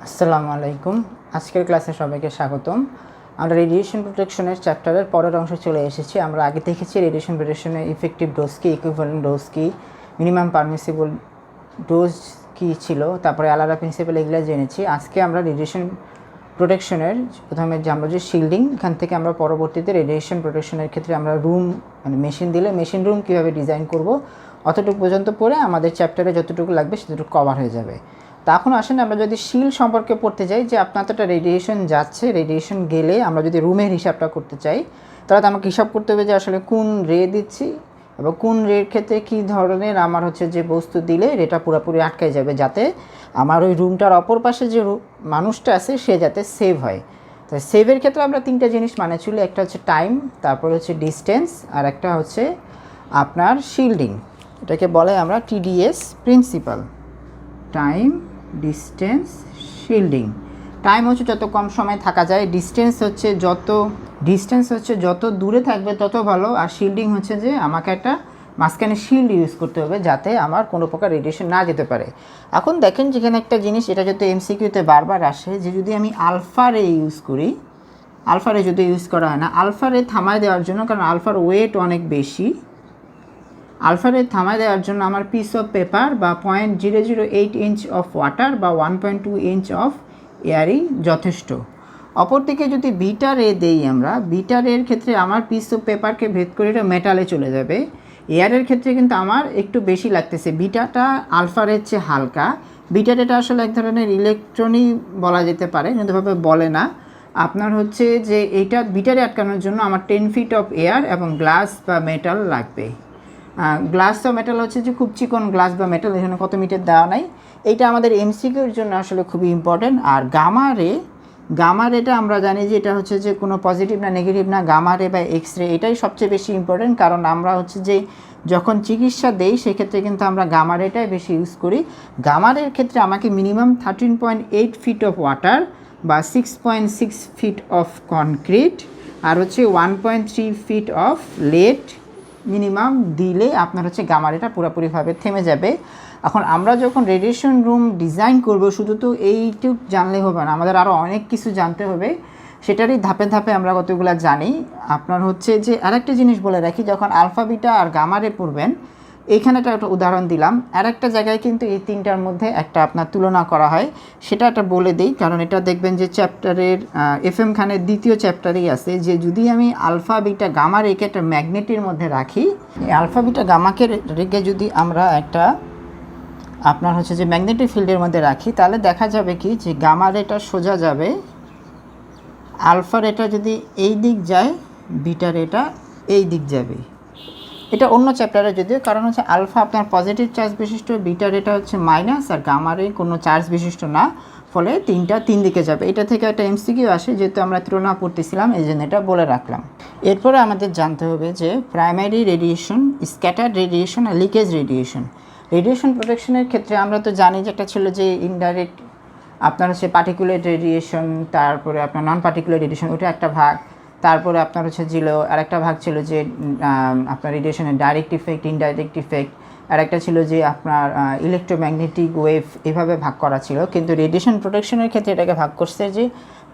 আসসালামু আলাইকুম। আজকের ক্লাসে সবাইকে স্বাগতম। আমরা রেডিয়েশন প্রোটেকশনের চ্যাপ্টারের পরের অংশে চলে এসেছি। আমরা আগে দেখেছি রেডিয়েশন প্রোটেকশনের ইফেক্টিভ ডোজ কি, ইকুইভ্যালেন্ট ডোজ কি, মিনিমাম পারমিসিবল ডোজ কি ছিল, তারপরে আলাদা প্রিন্সিপাল এগুলো জেনেছি। আজকে আমরা রেডিয়েশন প্রোটেকশনের প্রথমে জানবো যে শিল্ডিং। এখান থেকে আমরা পরবর্তীতে রেডিয়েশন প্রোটেকশনের ক্ষেত্রে আমরা রুম মেশিন দিলে মেশিন রুম কীভাবে ডিজাইন করব অতটুকু পর্যন্ত পড়ে আমাদের চ্যাপ্টারে যতটুকু লাগবে সেতটুকু কভার হয়ে যাবে। তা এখন আসেন আমরা যদি শিল সম্পর্কে পড়তে যাই, যে আপনার তো একটা রেডিয়েশন যাচ্ছে, রেডিয়েশন গেলে আমরা যদি রুমের হিসাবটা করতে চাই তাহলে তো আমাকে হিসাব করতে হবে যে আসলে কোন রে দিচ্ছি এবং কোন রের ক্ষেত্রে কী ধরনের আমার যে বস্তু দিলে রেটা পুরোপুরি আটকায় যাবে, যাতে আমার ওই রুমটার অপর পাশে যে মানুষটা আছে সে যাতে সেভ হয়। তো সেভের ক্ষেত্রে আমরা তিনটা জিনিস মানে চলি, একটা হচ্ছে টাইম, তারপর হচ্ছে ডিস্টেন্স, আর একটা হচ্ছে আপনার শিল্ডিং। এটাকে বলে আমরা TDS principal, time, distance, shielding. Time হচ্ছে যত কম সময় থাকা যায়, ডিস্টেন্স হচ্ছে যত দূরে থাকবে তত ভালো, আর শিল্ডিং হচ্ছে যে আমাকে একটা মাঝখানে শিল্ড ইউজ করতে হবে যাতে আমার কোনো প্রকার রেডিয়েশন না যেতে পারে। এখন দেখেন যেখানে একটা জিনিস, এটা যদি এমসিকিউতে বারবার আসে, যে যদি আমি আলফা রে ইউজ করি, আলফা রে যদি ইউজ করা হয় না, আলফা রে থামায় দেওয়ার জন্য, কারণ আলফার ওয়েট অনেক বেশি, আলফা রে থামায় দেওয়ার জন্য আমার পিস অফ পেপার বা 0.008 ইঞ্চ অফ ওয়াটার বা 1.2 ইঞ্চ অফ এয়ারই যথেষ্ট। অপরদিকে যদি বিটা রে দেই আমরা, বিটা রের ক্ষেত্রে আমার পিস অফ পেপারকে ভেদ করে এটা মেটালে চলে যাবে। এয়ারের ক্ষেত্রে কিন্তু আমার একটু বেশি লাগতেছে, বিটাটা আলফারের চেয়ে হালকা। বিটা রেটা আসলে এক ধরনের ইলেকট্রনই বলা যেতে পারে, কিন্তু ভাবে বলে না। আপনার যে এইটা বিটারে আটকানোর জন্য আমার 10 ফিট অফ এয়ার এবং গ্লাস বা মেটাল লাগবে। গ্লাস বা মেটাল যে খুব চিকন গ্লাস বা মেটাল, এখানে কত মিটার দেওয়া নাই। এইটা আমাদের এমসিকিউর জন্য আসলে খুবই ইম্পর্টেন্ট। আর গামা রেটা আমরা জানি যে এটা যে কোনো পজিটিভ না নেগেটিভ না, গামা রে বা এক্স রে এটাই সবচেয়ে বেশি ইম্পর্টেন্ট, কারণ আমরা যে যখন চিকিৎসা দেই সেক্ষেত্রে কিন্তু আমরা গামা রেটাই বেশি ইউজ করি। গামা রের ক্ষেত্রে আমাকে মিনিমাম 13.8 ফিট অফ ওয়াটার বা 6.6 ফিট অফ কনক্রিট আর 1.3 ফিট অফ লেড মিনিমাম দিলে আপনার গামা রেটা পুরোপুরিভাবে থেমে যাবে। এখন আমরা যখন রেডিয়েশন রুম ডিজাইন করব, শুধু তো এইটুকু জানলে হবে না, আমাদের আরও অনেক কিছু জানতে হবে। সেটারই ধাপে ধাপে আমরা কতগুলো জানি। আপনার যে আরেকটা জিনিস বলে রাখি, যখন আলফা বিটা আর গামা রে পড়বেন, এইখানে একটা উদাহরণ দিলাম, আরেকটা জায়গায় কিন্তু এই তিনটার মধ্যে একটা আপনার তুলনা করা হয়, সেটা একটা বলে দিই, কারণ এটা দেখবেন যে চ্যাপ্টারের FM খানের দ্বিতীয় চ্যাপ্টারেই আছে, যে যদি আমি আলফা বিটা গামা রেখে একটা ম্যাগনেটের মধ্যে রাখি, এই আলফা বিটা গামাকে রেখে যদি আমরা একটা আপনার যে ম্যাগনেটিক ফিল্ডের মধ্যে রাখি, তাহলে দেখা যাবে কি যে গামা রেটা সোজা যাবে, আলফা রেটা যদি এই দিক যায়, বিটা রেটা এই দিক যাবে। এটা অন্য চ্যাপ্টারে যদিও, কারণ আলফা আপনার পজিটিভ চার্জ বিশিষ্ট, বিটা রেটা মাইনাস, আর গামা রে কোনো চার্জ বিশিষ্ট না, ফলে তিন দিকে যাবে। এটা থেকে একটা এমসিকিউ আসে, যেহেতু আমরা তুলনা করতেছিলাম এই জন্য এটা বলে রাখলাম। এরপরে আমাদের জানতে হবে যে প্রাইমারি রেডিয়েশন, স্ক্যাটার্ড রেডিয়েশন আর লিকেজ রেডিয়েশন। রেডিয়েশন প্রোটেকশনের ক্ষেত্রে আমরা তো জানি যে একটা ছিল যে ইনডাইরেক্ট আপনার পার্টিকুলেট রেডিয়েশন, তারপরে আপনার নন পার্টিকুলেট রেডিয়েশন, ওটা একটা ভাগ। তারপরে আপনার ছিল আরেকটা ভাগ ছিল যে আপনার রেডিয়েশনের ডাইরেক্ট ইফেক্ট, ইনডাইরেক্ট ইফেক্ট, আর একটা ছিল যে আপনার ইলেকট্রোম্যাগনেটিক ওয়েভ, এভাবে ভাগ করা ছিল। কিন্তু রেডিয়েশন প্রোটেকশনের ক্ষেত্রে এটাকে ভাগ করছে যে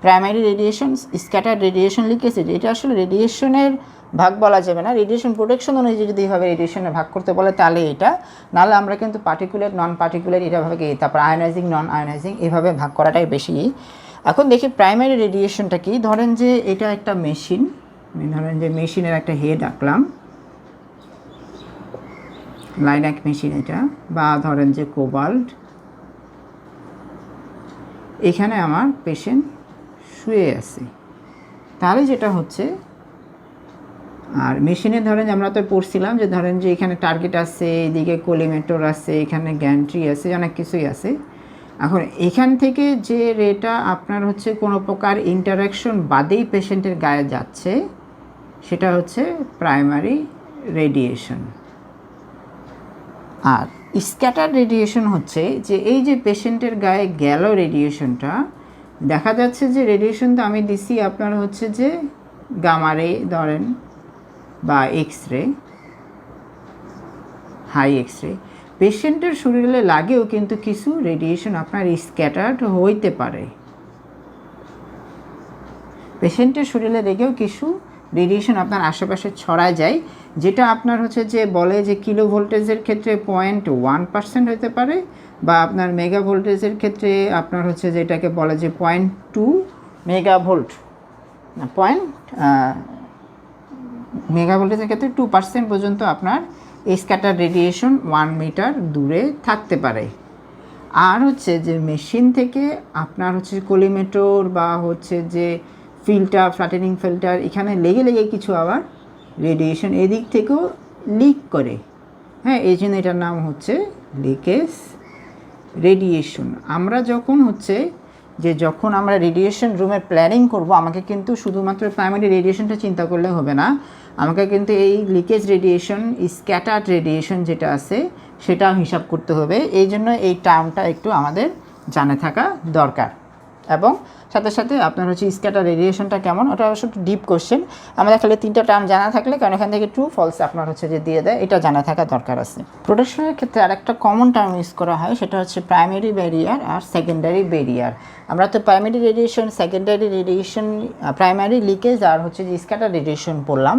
primary radiation, scattered radiation, leakage. এটা আসলে রেডিয়েশনের ভাগ বলা যাবে না, রেডিয়েশন প্রোটেকশন অনুযায়ী যদি এইভাবে রেডিয়েশনের ভাগ করতে বলে তাহলে এটা, নাহলে আমরা কিন্তু পার্টিকুলার নন পার্টিকুলার এটাভাবে, তারপর আয়োনাইজিং নন আয়োনাইজিং এভাবে ভাগ করাটাই বেশি। এখন দেখি প্রাইমারি রেডিয়েশনটা কি। ধরেন যে এটা একটা মেশিন, ধরেন যে মেশিনের একটা হেড আঁকলাম, লাইনাক মেশিন এটা, বা ধরেন যে কোবাল্ট, এখানে আমার পেশেন্ট শুয়ে আছে। তাহলে যেটা আর মেশিনে ধরেন আমরা তো পড়ছিলাম যে ধরেন যে এখানে টার্গেট আছে, এদিকে কোলিমেটর আছে, এখানে গ্যান্ট্রি আছে, অনেক কিছুই আছে। এখন এখান থেকে যে রেটা আপনার কোনো প্রকার ইন্টারাকশন বাদেই পেশেন্টের গায়ে যাচ্ছে, সেটা প্রাইমারি রেডিয়েশন। আর স্ক্যাটার রেডিয়েশন যে এই যে পেশেন্টের গায়ে গেল রেডিয়েশনটা, দেখা যাচ্ছে যে রেডিয়েশনটা আমি দিছি আপনার যে গামা রে ধরেন বা X ray, high X ray, পেশেন্টের শরীরে লাগেও কিন্তু কিছু রেডিয়েশন আপনার স্ক্যাটার্ড হইতে পারে, পেশেন্টের শরীরে লেগেও কিছু রেডিয়েশন আপনার আশেপাশে ছড়ায় যায়, যেটা আপনার হচ্ছে যে বলে যে কিলো ভোল্টেজের ক্ষেত্রে 0.1% হতে পারে, বা আপনার মেগা ভোল্টেজের ক্ষেত্রে আপনার হচ্ছে যেটাকে বলে যে 0.2 মেগাভোল্ট না মেগা ভোল্টেজের ক্ষেত্রে 2% পর্যন্ত আপনার স্ক্যাটার রেডিয়েশন 1 মিটার দূরে থাকতে পারে। আর হচ্ছে যে মেশিন থেকে আপনার হচ্ছে কোলিমেটর বা হচ্ছে যে ফিল্টার, ফ্ল্যাটেনিং ফিল্টার, এখানে লেগে লেগে কিছু আবার রেডিয়েশন এদিক থেকেও লিক করে, হ্যাঁ, এই জন্য এটার নাম হচ্ছে লিকেজ রেডিয়েশন। আমরা যখন হচ্ছে যে যখন আমরা রেডিয়েশন রুমের প্ল্যানিং করব, আমাকে কিন্তু শুধুমাত্র প্রাইমারি রেডিয়েশনটা চিন্তা করলে হবে না, আমাকে কিন্তু এই লিকেজ রেডিয়েশন, স্ক্যাটার্ড রেডিয়েশন যেটা আছে সেটাও হিসাব করতে হবে। এই জন্য এই টার্মটা একটু আমাদের জানা থাকা দরকার। এবং সাথে সাথে আপনার হচ্ছে স্ক্যাটার রেডিয়েশনটা কেমন, ওটা অবশ্য একটু ডিপ কোশ্চেন, আমাদের খালি 3টা টার্ম জানা থাকলে, কারণ এখান থেকে ট্রু ফলস আপনার হচ্ছে যে দিয়ে দেয়, এটা জানা থাকা দরকার আছে। প্রোটেকশনের ক্ষেত্রে আরেকটা কমন টার্ম ইউজ করা হয়, সেটা হচ্ছে প্রাইমারি ব্যারিয়ার আর সেকেন্ডারি ব্যারিয়ার। আমরা তো primary radiation, secondary radiation, primary leakage আর হচ্ছে যে স্ক্যাটার রেডিয়েশন পড়লাম।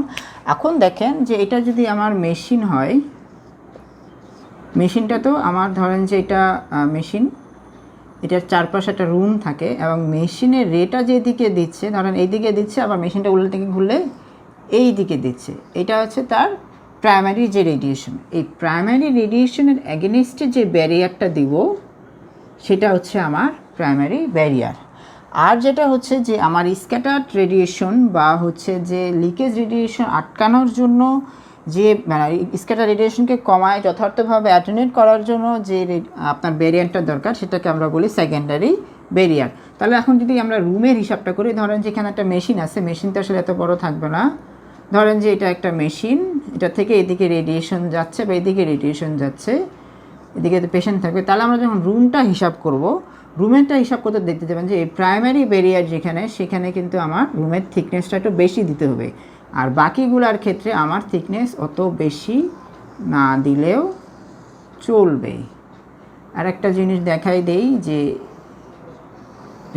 এখন দেখেন যে এটা যদি আমার মেশিন হয়, মেশিনটা তো আমার ধরেন যে এটা মেশিন, এটার চারপাশে একটা রুম থাকে এবং মেশিনের রেটা যেদিকে দিচ্ছে, ধরেন এই দিকে দিচ্ছে, আবার মেশিনটা উল্টো দিকে ঘুরলে এই দিকে দিচ্ছে, এটা হচ্ছে তার প্রাইমারি যে রেডিয়েশন। এই প্রাইমারি রেডিয়েশনের অ্যাগেনিস্টে যে ব্যারিয়ারটা দিব সেটা হচ্ছে আমার প্রাইমারি ব্যারিয়ার। আর যেটা হচ্ছে যে আমার স্ক্যাটার্ড রেডিয়েশন বা হচ্ছে যে লিকেজ রেডিয়েশন আটকানোর জন্য যে স্ক্যাটার রেডিয়েশনকে কমায় যথার্থভাবে অ্যাটেনুয়েট করার জন্য যে আপনার ব্যারিয়ারটা দরকার, সেটাকে আমরা বলি সেকেন্ডারি ব্যারিয়ার। তাহলে এখন যদি আমরা রুমের হিসাবটা করি, ধরেন যে এখানে একটা মেশিন আছে, মেশিনটা আসলে এত বড় থাকবে না, ধরেন যে এটা একটা মেশিন, এটা থেকে এদিকে রেডিয়েশন যাচ্ছে বা এদিকে রেডিয়েশন যাচ্ছে, এদিকে তো পেশেন্ট থাকবে। তাহলে আমরা যখন রুমটা হিসাব করব, রুমেরটা হিসাব করতে দেখতে যাবেন যে এই প্রাইমারি ব্যারিয়ার যেখানে, সেখানে কিন্তু আমার রুমের থিকনেসটা একটু বেশি দিতে হবে, আর বাকিগুলোর ক্ষেত্রে আমার থিকনেস অত বেশি না দিলেও চলবে। আর একটা জিনিস দেখাই দেই যে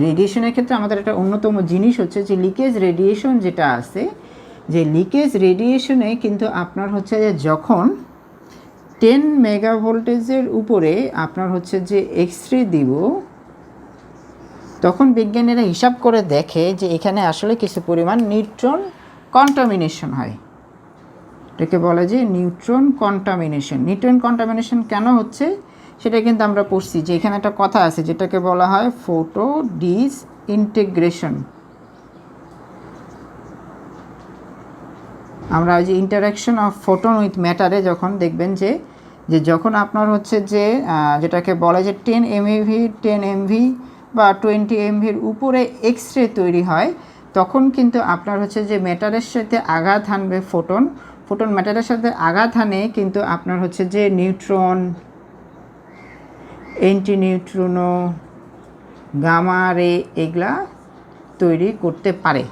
রেডিয়েশনের ক্ষেত্রে আমাদের একটা অন্যতম জিনিস হচ্ছে যে লিকেজ রেডিয়েশন যেটা আছে, যে লিকেজ রেডিয়েশনে কিন্তু আপনার হচ্ছে যে যখন 10 মেগাভোল্টেজের উপরে আপনার হচ্ছে যে এক্স-রে দিব, তখন বিজ্ঞানীরা হিসাব করে দেখে যে এখানে আসলে কিছু পরিমাণ নিউট্রন কন্টামিনেশন হয়। এটাকে বলে যে নিউট্রন কন্টামিনেশন। নিউট্রন কন্টামিনেশন কেন হচ্ছে সেটা কিন্তু আমরা পড়ছি, যে এখানে একটা কথা আছে যেটাকে বলা হয় ফটো ডিসইন্টিগ্রেশন। আমরা যে ইন্টারাকশন অফ ফোটন উইথ ম্যাটারে যখন দেখবেন যে যখন আপনার হচ্ছে যে যেটাকে বলে যে 10 MeV 10 MV বা 20 MVর উপরে এক্স-রে তৈরি হয়, তখন কিন্তু আপনার হচ্ছে যে ম্যাটারের সাথে আঘাত হানবে ফোটন, ফোটন ম্যাটারের সাথে আঘাত হানে কিন্তু আপনার হচ্ছে যে নিউট্রন, অ্যান্টি নিউট্রিনো, গামা রে এগুলা তৈরি করতে পারে।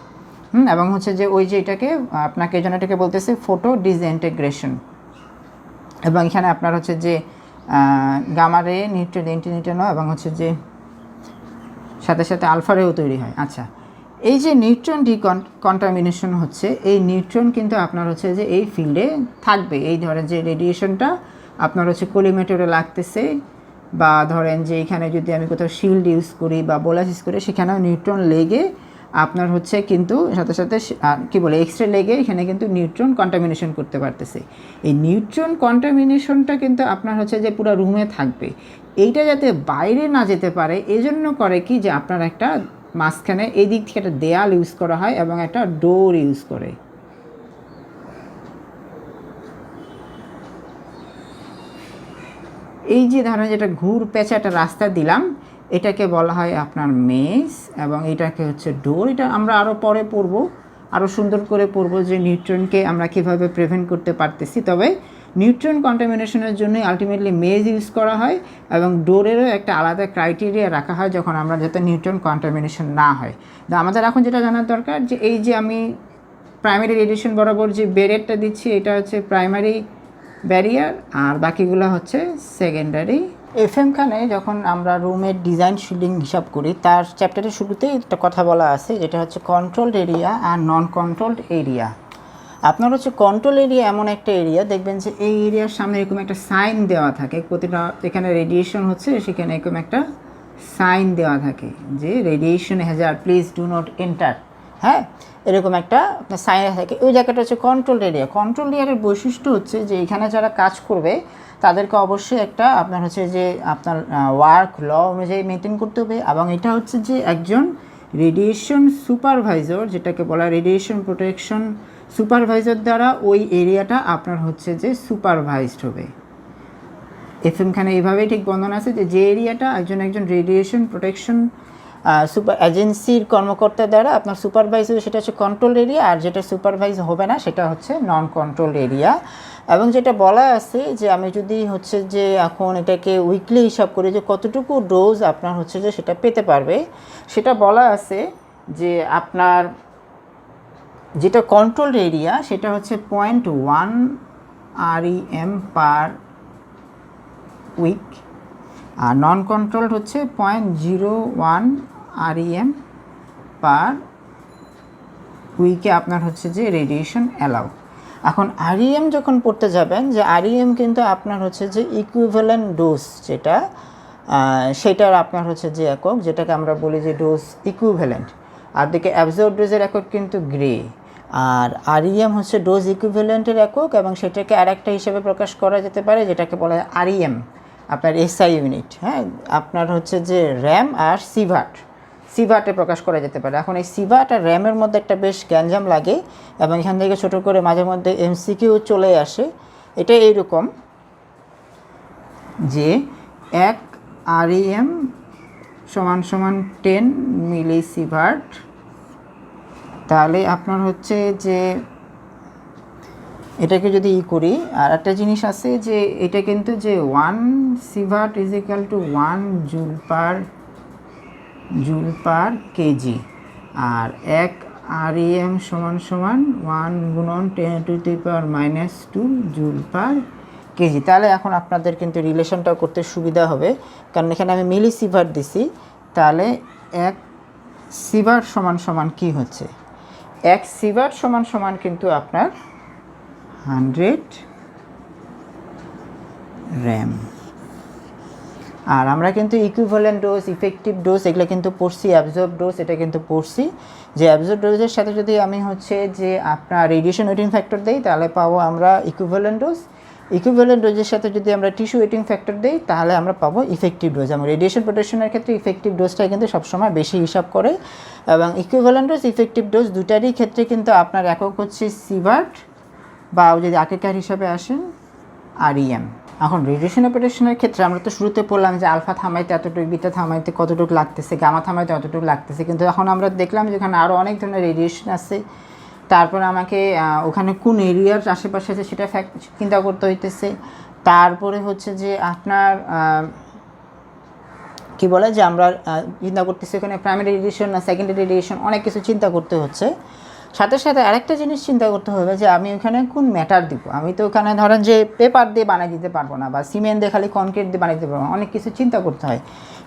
এবং হচ্ছে যে ওই যে এটাকে আপনাকে এই জন্য এটাকে বলতেছে ফটো ডিসইন্টিগ্রেশন। এবং এখানে আপনার হচ্ছে যে গামা রে, নিউট্রন, অ্যান্টি নিউট্রিনো এবং হচ্ছে যে সাথে সাথে আলফা রেও তৈরি হয়। আচ্ছা, এই যে নিউট্রন কন্টামিনেশন হচ্ছে, এই নিউট্রন কিন্তু আপনার হচ্ছে যে এই ফিল্ডে থাকবে। এই ধরেন যে রেডিয়েশনটা আপনার হচ্ছে কোলিমেটরে লাগতেছে, বা ধরেন যে এখানে যদি আমি কোথাও শিল্ড ইউজ করি বা বোলাস ইউজ করি, সেখানেও নিউট্রন লেগে আপনার হচ্ছে কিন্তু সাথে সাথে কী বলে এক্স-রে লেগে এখানে কিন্তু নিউট্রন কন্টামিনেশন করতে পারতেছে। এই নিউট্রন কন্টামিনেশনটা কিন্তু আপনার হচ্ছে যে পুরো রুমে থাকবে, এইটা যাতে বাইরে না যেতে পারে এজন্য করে কি যে আপনার একটা মাঝখানে এই দিক থেকে একটা দেয়াল ইউজ করা হয় এবং একটা ডোর ইউজ করে। এই যে ধরেন যেটা ঘুর পেঁচা একটা রাস্তা দিলাম, এটাকে বলা হয় আপনার মেস, এবং এটাকে হচ্ছে ডোর। এটা আমরা আরও পরে পড়বো, আরও সুন্দর করে পড়বো যে নিউট্রনকে আমরা কীভাবে প্রিভেন্ট করতে পারতেছি। তবে নিউট্রন কন্টামিনেশনের জন্য আলটিমেটলি মেজ ইউজ করা হয়, এবং ডোরেরও একটা আলাদা ক্রাইটেরিয়া রাখা হয় যখন আমরা যাতে নিউট্রন কন্টামিনেশন না হয়। আমাদের এখন যেটা জানার দরকার যে এই যে আমি প্রাইমারি রেডিয়েশন বরাবর যে ব্যারিয়ারটা দিচ্ছি, এটা হচ্ছে প্রাইমারি ব্যারিয়ার, আর বাকিগুলো হচ্ছে সেকেন্ডারি। এফএম খানে যখন আমরা রুমের ডিজাইন শিল্ডিং হিসাব করি, তার চ্যাপ্টারের শুরুতেই একটা কথা বলা আছে, যেটা হচ্ছে কন্ট্রোলড এরিয়া আর নন কন্ট্রোলড এরিয়া। আপনার হচ্ছে কন্ট্রোল এরিয়া এমন একটা এরিয়া, দেখবেন যে এই এরিয়ার সামনে এরকম একটা সাইন দেওয়া থাকে, প্রতিটা এখানে রেডিয়েশন হচ্ছে সেখানে এরকম একটা সাইন দেওয়া থাকে যে radiation Hazard, please do not enter. হ্যাঁ, এরকম একটা আপনার সাইন থাকে। ওই জায়গাটা হচ্ছে কন্ট্রোল এরিয়া। কন্ট্রোল এরিয়ার বৈশিষ্ট্য হচ্ছে যে এখানে যারা কাজ করবে তাদেরকে অবশ্যই একটা আপনার হচ্ছে যে আপনার ওয়ার্ক ল অনুযায়ী মেনটেন করতে হবে, এবং এটা হচ্ছে যে একজন রেডিয়েশন সুপারভাইজার, যেটাকে বলা রেডিয়েশন প্রোটেকশন সুপারভাইজার দ্বারা ওই এরিয়াটা আপনার হচ্ছে যে সুপারভাইজড হবে। এফএমখানে এইভাবেই ঠিক বর্ণনা আছে যে এরিয়াটা একজন রেডিয়েশন প্রোটেকশন সুপার এজেন্সির কর্মকর্তা দ্বারা আপনার সুপারভাইজ হবে, সেটা হচ্ছে কন্ট্রোল এরিয়া, আর যেটা সুপারভাইজ হবে না সেটা হচ্ছে নন কন্ট্রোল এরিয়া। এবং যেটা বলা আছে যে আমি যদি হচ্ছে যে এখন এটাকে উইকলি হিসাব করি যে কতটুকু ডোজ আপনার হচ্ছে যে সেটা পেতে পারবে, সেটা বলা আছে যে আপনার যেটা কন্ট্রোল এরিয়া সেটা হচ্ছে 0.1 REM পার উইক, আর নন কন্ট্রোলড হচ্ছে 0.01 REM পার উইকে আপনার হচ্ছে যে রেডিয়েশন অ্যালাউ। এখন REM যখন পড়তে যাবেন, যে REM কিন্তু আপনার হচ্ছে যে ইকুইভ্যালেন্ট ডোজ, যেটা সেটার আপনার হচ্ছে যে একক, যেটাকে আমরা বলি যে ডোজ ইকুইভ্যালেন্ট। আর দিকে অ্যাবজর্ব ডোজের একক কিন্তু গ্রে, আর REM হচ্ছে ডোজ ইকুইভ্যালেন্টের একক, এবং সেটাকে আরেকটা হিসেবে প্রকাশ করা যেতে পারে যেটাকে বলা হয় REM আপনার SI ইউনিট। হ্যাঁ, আপনার হচ্ছে যে র্যাম আর সিভার্টে প্রকাশ করা যেতে পারে। এখন এই সিভার্ট আর র্যামের মধ্যে একটা বেশ গ্যাঞ্জাম লাগে, এবং এখান থেকে ছোটো করে মাঝে মধ্যে MCQ চলে আসে। এটা এইরকম যে 1 REM সমান 10 মিলি সিভার্ট, তাহলে আপনার হচ্ছে যে এটাকে যদি করি, আর একটা জিনিস আছে যে এটা কিন্তু যে 1 sievert is equal to 1 joule per KG, আর 1 REM সমান 1 গুণন 10⁻⁻2 জুল পার কেজি। তাহলে এখন আপনাদের কিন্তু রিলেশনটা করতে সুবিধা হবে, কারণ এখানে আমি মিলি সিভার্ট দিছি। তাহলে 1 সিভার্ট সমান কি হচ্ছে, 1 সিভার্ট সমান কিন্তু আপনার 100 র্যাম। আর আমরা কিন্তু ইকুইভ্যালেন্ট ডোজ, ইফেক্টিভ ডোজ এগুলো কিন্তু পড়ছি, অ্যাবজর্ব ডোজ এটা কিন্তু পড়ছি। যে অ্যাবজর্ব ডোজের সাথে যদি আমি হচ্ছে যে আপনার রেডিয়েশন ওয়েটিং ফ্যাক্টর দেই, তাহলে পাবো আমরা ইকুইভ্যালেন্ট ডোজ। ইকুইভ্যালেন্ট ডোজের সাথে যদি আমরা টিস্যু ওয়েটিং ফ্যাক্টর দেই, তাহলে আমরা পাবো ইফেক্টিভ ডোজ। এবং রেডিয়েশন প্রোটেকশনের ক্ষেত্রে ইফেক্টিভ ডোজটাই কিন্তু সবসময় বেশি হিসাব করে, এবং ইকুইভ্যালেন্ট ডোজ, ইফেক্টিভ ডোজ দুটারই ক্ষেত্রে কিন্তু আপনার একক হচ্ছে সিভার্ট, বা যদি আগেকার হিসাবে আসেন REM। এখন রেডিয়েশন প্রোটেকশনের ক্ষেত্রে আমরা তো শুরুতে পড়লাম যে আলফা থামাইতে এতটুকু, বিটা থামাইতে কতটুকু লাগতেছে, গামা থামাইতে অতটুকু লাগতেছে, কিন্তু এখন আমরা দেখলাম যে ওখানে আরও অনেক ধরনের রেডিয়েশন আছে। তারপর আমাকে ওখানে কোন এরিয়ার আশেপাশে আছে সেটা চিন্তা করতে হইতেছে। তারপরে হচ্ছে যে আপনার কি বলে যে আমরা চিন্তা করতেছি ওখানে প্রাইমারি রেডিয়েশন না সেকেন্ডারি রেডিয়েশন, অনেক কিছু চিন্তা করতে হচ্ছে। সাথে সাথে আরেকটা জিনিস চিন্তা করতে হবে যে আমি ওখানে কোন ম্যাটার দিব। আমি তো ওখানে ধরেন যে পেপার দিয়ে বানিয়ে দিতে পারবো না, বা সিমেন্ট দিয়ে খালি কনক্রিট দিয়ে বানিয়ে দিতে পারবো না, অনেক কিছু চিন্তা করতে হয়।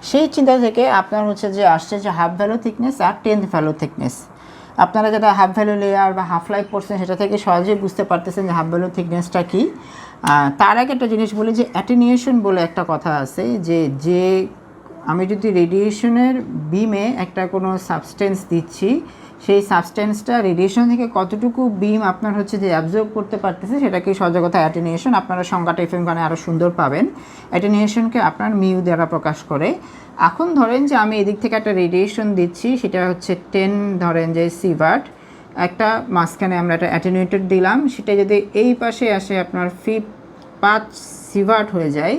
সেই চিন্তা থেকে আপনার হচ্ছে যে আসছে যে হাফ ভ্যালু থিকনেস আর 10th ভ্যালু থিকনেস। আপনারা যেটা হাফ ভ্যালু লেয়ার বা হাফ লাইফ পড়ছেন সেটা থেকে সহজেই বুঝতে পারতেছেন যে হাফ ভ্যালু থিকনেসটা কী। তার আগে একটা জিনিস বলি যে অ্যাটেনিউয়েশন বলে একটা কথা আছে, যে আমি যদি রেডিয়েশনের বিমে একটা কোনো সাবস্টেন্স দিচ্ছি, সেই সাবস্টেন্সটা রেডিয়েশন থেকে কতটুকু বিম আপনার হচ্ছে যে অ্যাবজর্ব করতে পারতেছে সেটাকে সহজে কথা অ্যাটেনিউয়েশন। আপনারা সংজ্ঞাটা এফএমখানে আরও সুন্দর পাবেন। অ্যাটেনিউয়েশনকে আপনার মিউ দ্বারা প্রকাশ করে। এখন ধরেন যে আমি এদিক থেকে একটা রেডিয়েশন দিচ্ছি, সেটা হচ্ছে 10 ধরেন যে সিভার্ট, একটা মাঝখানে আমরা একটা অ্যাটেনিউয়েটেড দিলাম, সেটা যদি এই পাশে আসে আপনার 5 সিভার্ট হয়ে যায়,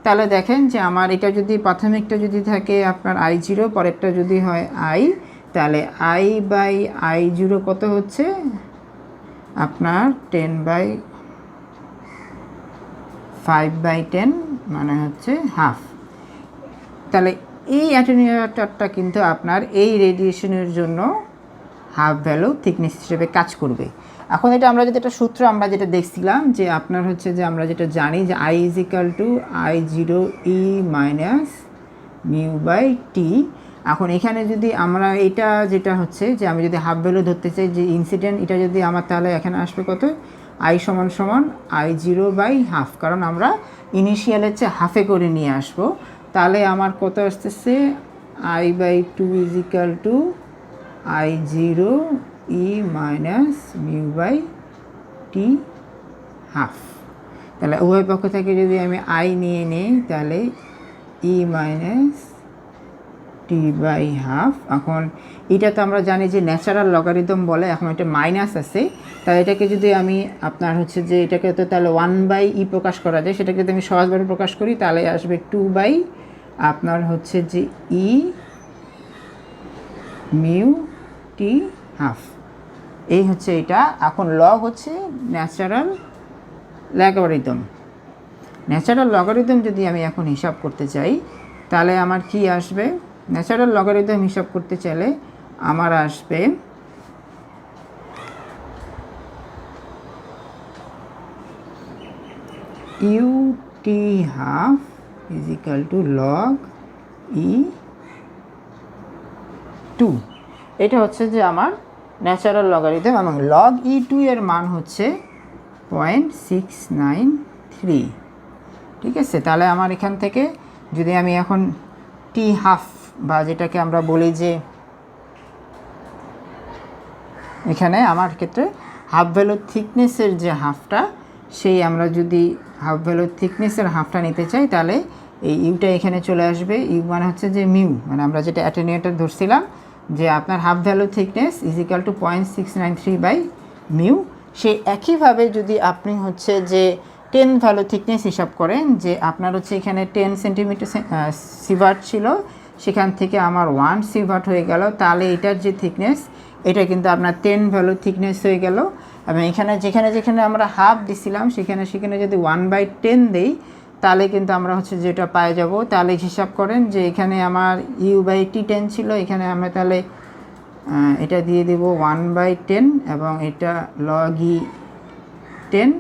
তাহলে দেখেন যে আমার এটা যদি প্রাথমিকটা যদি থাকে আপনার I0, পরেরটা যদি হয় I, তাহলে I/I0 কত হচ্ছে আপনার 10/5/10 মানে হচ্ছে হাফ। তাহলে এই অ্যাটেনিউয়েটরটা কিন্তু আপনার এই রেডিয়েশনের জন্য হাফ ভ্যালু থিকনেস হিসেবে কাজ করবে। এখন এটা আমরা যেটা সূত্র আমরা যেটা দেখছিলাম যে আপনার হচ্ছে যে আমরা যেটা জানি যে I = I0e minus mu by T. এখন এখানে যদি আমরা এটা যেটা হচ্ছে যে আমি যদি হাফ ভ্যালু ধরতে চাই যে ইনসিডেন্ট, এটা যদি আমার তাহলে এখানে আসবে কত, I = I0/½ কারণ আমরা ইনিশিয়ালের চেয়ে হাফে করে নিয়ে আসবো। তাহলে আমার কত আসতেছে I/2 = I0e minus mu by t half. তাহলে উভয় পক্ষ থেকে যদি আমি I নিয়ে নিই তাহলে e মাইনাস t/½ এখন এটা তো আমরা জানি যে ন্যাচারাল লগারিদম বলে, এখন এটা মাইনাস আছে, তাহলে এটাকে যদি আমি আপনার হচ্ছে যে এটাকে তো তাহলে 1/e প্রকাশ করা যায়, সেটাকে যদি আমি সহজভাবে প্রকাশ করি তাহলে আসবে 2/ আপনার হচ্ছে যে e মিউ টি হাফ। এই হচ্ছে এটা। এখন লগ হচ্ছে ন্যাচারাল লগারিদম। ন্যাচারাল লগারিদম যদি আমি এখন হিসাব করতে চাই তাহলে আমার কি আসবে, ন্যাচারাল লগারিদম হিসাব করতে চাইলে আমার আসবে ut½ = log e2। এটা হচ্ছে যে আমার ন্যাচারাল লগারিদম এবং log e2 এর মান হচ্ছে 0.693। ঠিক আছে, তাহলে আমার এখান থেকে যদি আমি এখন t½ বা যেটাকে আমরা বলি যে এখানে আমার ক্ষেত্রে হাফ ভ্যালু থিকনেসের যে হাফটা, সেই আমরা যদি হাফ ভ্যালু থিকনেসের হাফটা নিতে চাই তাহলে এই ইউটা এখানে চলে আসবে। ইউ মানে হচ্ছে যে মিউ, মানে আমরা যেটা অ্যাটেনুয়েটর ধরছিলাম যে আপনার হাফ ভ্যালু থিকনেস = 0.693/μ। সেই একইভাবে যদি আপনি হচ্ছে যে 10 ভ্যালু থিকনেস হিসাব করেন, যে আপনার হচ্ছে এখানে 10 সেন্টিমিটার সিভার্ট ছিল, সেখান থেকে আমার 1 সিভার্ট হয়ে গেল, তাহলে এটার যে থিকনেস এটা কিন্তু আপনার 10 ভ্যালু থিকনেস হয়ে গেল। এবং এখানে যেখানে আমরা হাফ দিছিলাম সেখানে যদি 1/10 দেই তাহলে কিন্তু আমরা হচ্ছে যেটা পাই যাব। তাহলে হিসাব করেন যে এখানে আমার u/t10 ছিল, এখানে আমরা তাহলে এটা দিয়ে দেব 1/10 এবং এটা log e10।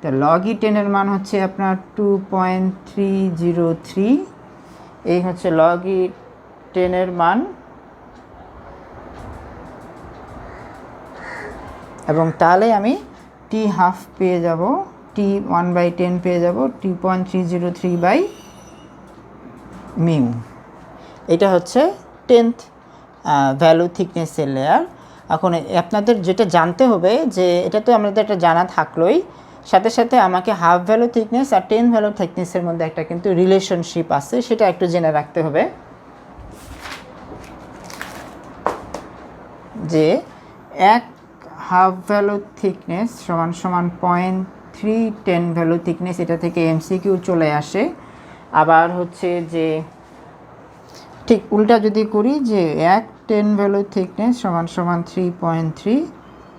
তো log e10 এর মান হচ্ছে আপনার 2.303। এই হচ্ছে log e10 এর মান, এবং তাহলে আমি t½ পেয়ে যাব, t1/10 পেয়ে যাব 2.303/μ। এটা হচ্ছে 10th ভ্যালু থিকনেসের লেয়ার। এখন আপনাদের যেটা জানতে হবে যে এটা তো আমাদের একটা জানা থাকলোই, সাথে সাথে আমাকে হাফ ভ্যালু থিকনেস আর 10 ভ্যালু থিকনেসের মধ্যে একটা কিন্তু রিলেশনশিপ আছে, সেটা একটু জেনে রাখতে হবে যে এক হাফ ভ্যালু থিকনেস সমান 0.310 ভ্যালু থিকনেস, এটা থেকে এমসিকিউ চলে আসে। আবার হচ্ছে যে ঠিক উল্টা যদি করি যে 10 ভ্যালু থিকনেস সমান 3.3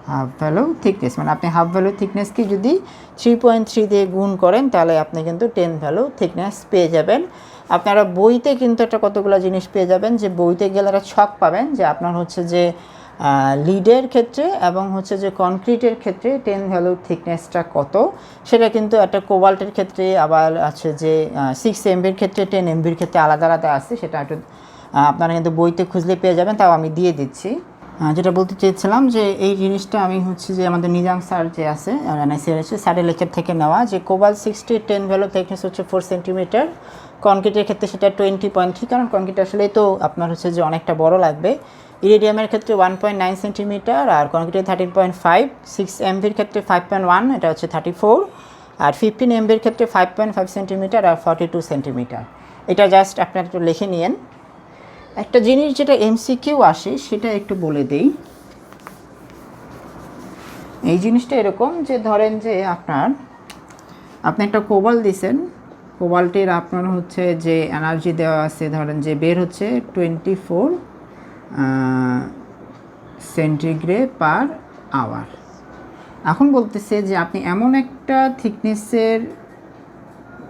হাফ ভ্যালু থিকনেস, মানে আপনি হাফ ভ্যালু থিকনেসকে যদি 3.3 দিয়ে গুণ করেন তাহলে আপনি কিন্তু 10 ভ্যালু থিকনেস পেয়ে যাবেন। আপনারা বইতে কিন্তু একটা কতগুলো জিনিস পেয়ে যাবেন, যে বইতে গেলে একটা ছক পাবেন যে আপনার হচ্ছে যে লিডের ক্ষেত্রে এবং হচ্ছে যে কনক্রিটের ক্ষেত্রে 10 ভ্যালু থিকনেসটা কত, সেটা কিন্তু একটা কোবাল্টের ক্ষেত্রে আবার আছে যে 6 MBর ক্ষেত্রে 10 MBর ক্ষেত্রে আলাদা আলাদা আছে, সেটা একটু আপনারা কিন্তু বইতে খুঁজলে পেয়ে যাবেন, তাও আমি দিয়ে দিচ্ছি। যেটা বলতে চেয়েছিলাম যে এই জিনিসটা আমি হচ্ছে যে আমাদের নিজাম স্যার যে আছে স্যারের লেকচার থেকে নেওয়া, যে কোবাল্ট 60 10 ভ্যালু থিকনেস হচ্ছে 4 সেন্টিমিটার, কনক্রিটের ক্ষেত্রে সেটা 20.3, কারণ কনক্রিট আসলে তো আপনার হচ্ছে যে অনেকটা বড় লাগবে। ইরিডিয়ামের ক্ষেত্রে 1.9 সেন্টিমিটার, আর কনক্রিটের 13.5, 6 MBর ক্ষেত্রে 5.1, এটা হচ্ছে 34, আর 15 MBর ক্ষেত্রে 5.5 সেন্টিমিটার আর 42 সেন্টিমিটার। এটা জাস্ট আপনারা একটু লিখে নিন। একটা জিনিস যেটা এমসিকিউ আসে সেটা একটু বলে দেই। এই জিনিসটা এরকম যে ধরেন যে আপনি একটা কোবাল্ট দিয়েছেন, কোবাল্টের আপনার হচ্ছে যে এনার্জি দেওয়া আছে, ধরেন যে বের হচ্ছে 24 সেন্টিগ্রেড/আওয়ার। এখন বলতেছে যে আপনি এমন একটা থিকনেসের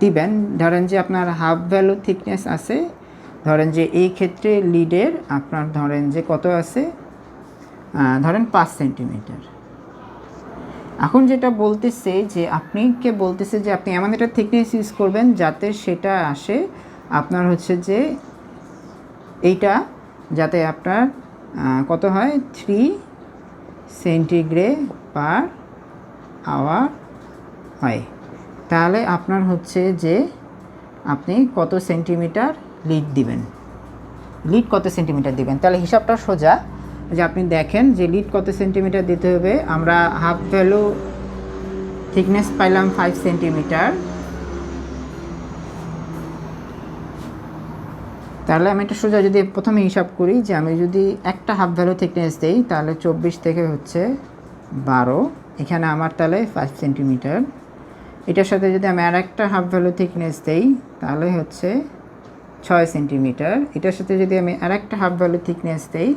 দিবেন, ধরেন যে আপনার হাফ ভ্যালু থিকনেস আছে, ধরেন যে এই ক্ষেত্রে লিডের আপনার ধরেন যে কত আছে, ধরেন 5 সেন্টিমিটার। এখন যেটা বলতেছে যে বলতেছে যে আপনি এমন একটা থিকনেস ইউজ করবেন যাতে সেটা আসে আপনার হচ্ছে যে এইটা যাতে আপনার কত হয় 3 সেন্টিগ্রেড পার আওয়ার হয়। তাহলে আপনার হচ্ছে যে আপনি কত সেন্টিমিটার লিড দিবেন, লিড কত সেন্টিমিটার দিবেন। তাহলে হিসাবটা সোজা যে আপনি দেখেন যে লিড কত সেন্টিমিটার দিতে হবে। আমরা হাফ ভ্যালু থিকনেস পাইলাম 5 সেন্টিমিটার। তাহলে আমি একটা সোজা যদি প্রথমে হিসাব করি যে আমি যদি একটা হাফ ভ্যালু থিকনেস দিই তাহলে 24 থেকে হচ্ছে 12, এখানে আমার তাহলে 5 সেন্টিমিটার। এটার সাথে যদি আমি আর একটা হাফ ভ্যালু থিকনেস দিই তাহলে হচ্ছে 6 সেন্টিমিটার। এটার সাথে যদি আমি আর একটা হাফ ভ্যালু থিকনেস দিই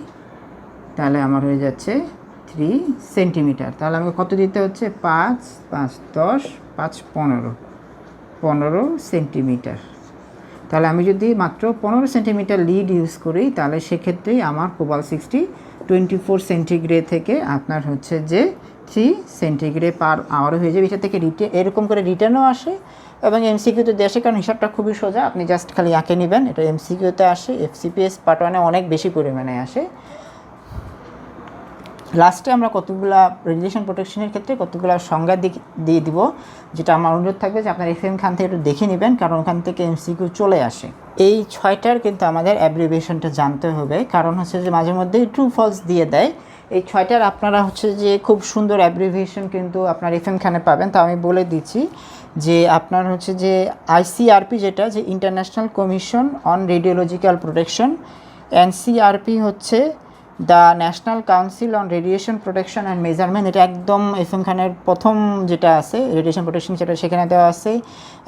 তাহলে আমার হয়ে যাচ্ছে 3 সেন্টিমিটার। তাহলে আমাকে কত দিতে হচ্ছে 5 5 10 5 15 সেন্টিমিটার। তাহলে আমি যদি মাত্র 15 সেন্টিমিটার লিড ইউজ করি তাহলে সেক্ষেত্রেই আমার কোবাল্ট-60 24 সেন্টিগ্রেড থেকে আপনার হচ্ছে যে 3 সেন্টিগ্রেড পার আওয়ার হয়ে যাবে। এটা থেকে এরকম করে রিটার্নও আসে এবং এমসিকিউতে দিয়ে আসে, কারণ হিসাবটা খুবই সোজা, আপনি জাস্ট খালি আঁকে নেবেন। এটা এমসিকিউতে আসে, এফসিপিএস পার্ট 1-এ অনেক বেশি পরিমাণে আসে। লাস্টে আমরা কতগুলা রেডিয়েশন প্রোটেকশনের ক্ষেত্রে কতগুলো সংজ্ঞা দিয়ে দিব, যেটা আমার অনুরোধ থাকবে যে আপনার এফএম খান থেকে একটু দেখে নেবেন, কারণ ওখান থেকে এমসিকিউ চলে আসে। এই 6টার কিন্তু আমাদের অ্যাব্রিভিয়েশনটা জানতে হবে, কারণ হচ্ছে যে মাঝে মধ্যেই ট্রু ফলস দিয়ে দেয়। এই 6টার আপনারা হচ্ছে যে খুব সুন্দর অ্যাব্রিভিয়েশন কিন্তু আপনার এফএম খানে পাবেন। তা আমি বলে দিচ্ছি যে আপনার হচ্ছে যে আইসিআরপি, যেটা যে international commission on radiological protection, NCRP হচ্ছে the national council on radiation protection and measurement. এটা একদম এফএম খানের প্রথম যেটা আছে রেডিয়েশন প্রোটেকশন, সেটা সেখানে দেওয়া আছে।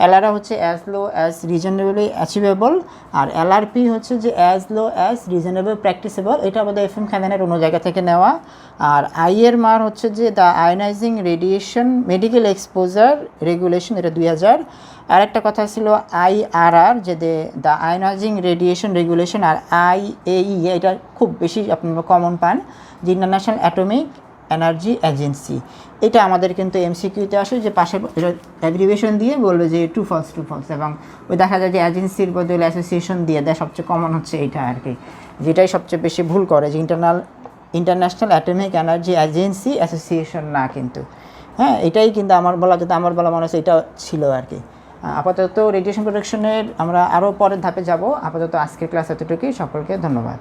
এলআরআ হচ্ছে অ্যাজ লো অ্যাজ রিজনেবলি অ্যাচিভেবল, আর এলআরপি হচ্ছে যে অ্যাজ লো অ্যাজ রিজনেবল প্র্যাকটিসেবল। এটা আমাদের এফএম খানের অন্য জায়গা থেকে নেওয়া। আর আইয়ের মার হচ্ছে যে the ionising radiation medical exposure regulation, এটা 2000। আর একটা কথা ছিল আইআরআর, যে দ্য আয়োনাইজিং রেডিয়েশন রেগুলেশন। আর আইএই, এটা খুব বেশি আপনারা কমন পান, যে ইন্টারন্যাশনাল অ্যাটমিক এনার্জি এজেন্সি। এটা আমাদের কিন্তু এমসিকিউতে আসে, যে পাশে অ্যাব্রিভিয়েশন দিয়ে বলবে যে ট্রু ফলস এবং ওই দেখা যায় যে এজেন্সির বদলে অ্যাসোসিয়েশন দিয়ে দেয়। সবচেয়ে কমন হচ্ছে এইটা আর কি, যেটাই সবচেয়ে বেশি ভুল করে, যে international atomic energy agency association না কিন্তু। হ্যাঁ, এটাই কিন্তু আমার বলা মনে হচ্ছে এটা ছিল আর কি। আপাতত রেডিয়েশন প্রোটেকশনের আমরা আরও পরের ধাপে যাব। আপাতত আজকের ক্লাস এতটুকুই। সকলকে ধন্যবাদ।